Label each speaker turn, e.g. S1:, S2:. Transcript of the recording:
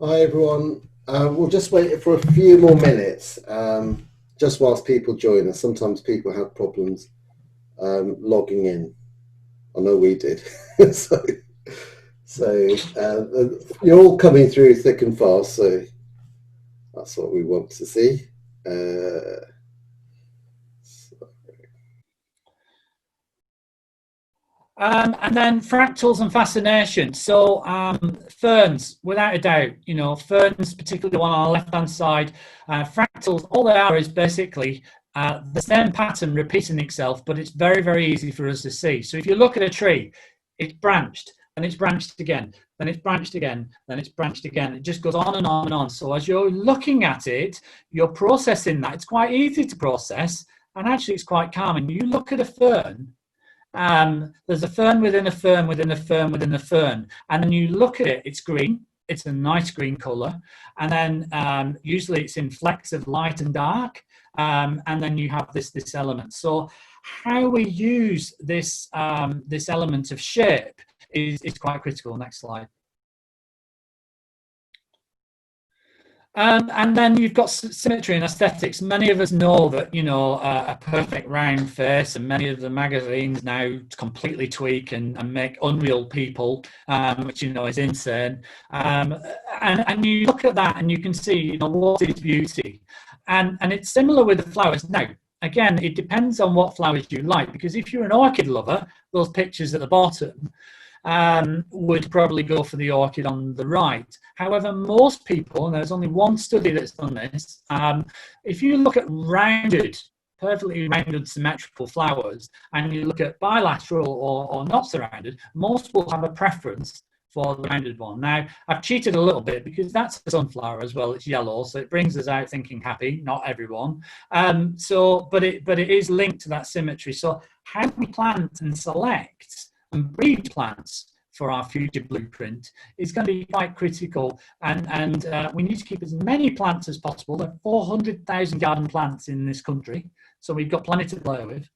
S1: Hi everyone. We'll just wait for a few more minutes, just whilst people join us. Sometimes people have problems logging in. I know we did. so, so you're all coming through thick and fast. So that's what we want to see. Uh,
S2: And then fractals and fascination. So ferns, without a doubt, ferns, particularly the one on the left-hand side, fractals, all they are is basically the same pattern repeating itself, but it's very, very easy for us to see. So if you look at a tree, it's branched, and it's branched again, then it's branched again, then it's branched again. It just goes on and on and on. So as you're looking at it, you're processing that. It's quite easy to process, and actually it's quite calming. You look at a fern, there's a fern within a fern within a fern within a fern, and then you look at it, it's green, it's a nice green color, and then usually it's in flecks of light and dark, and then you have this element. So how we use this element of shape is quite critical. Next slide. And then you've got symmetry and aesthetics. Many of us know that, a perfect round face, and many of the magazines now completely tweak and make unreal people, which, is insane. And you look at that and you can see, what is beauty? And it's similar with the flowers. Now, again, it depends on what flowers you like, because if you're an orchid lover, those pictures at the bottom would probably go for the orchid on the right. However, most people, and there's only one study that's done this, if you look at rounded, perfectly rounded symmetrical flowers, and you look at bilateral or not surrounded, most will have a preference for the rounded one. Now, I've cheated a little bit because that's a sunflower as well. It's yellow, so it brings us out thinking happy. Not everyone. But it is linked to that symmetry. So how we plant and select and breed plants for our future blueprint is going to be quite critical, and we need to keep as many plants as possible. There are 400,000 garden plants in this country, so we've got plenty to play with.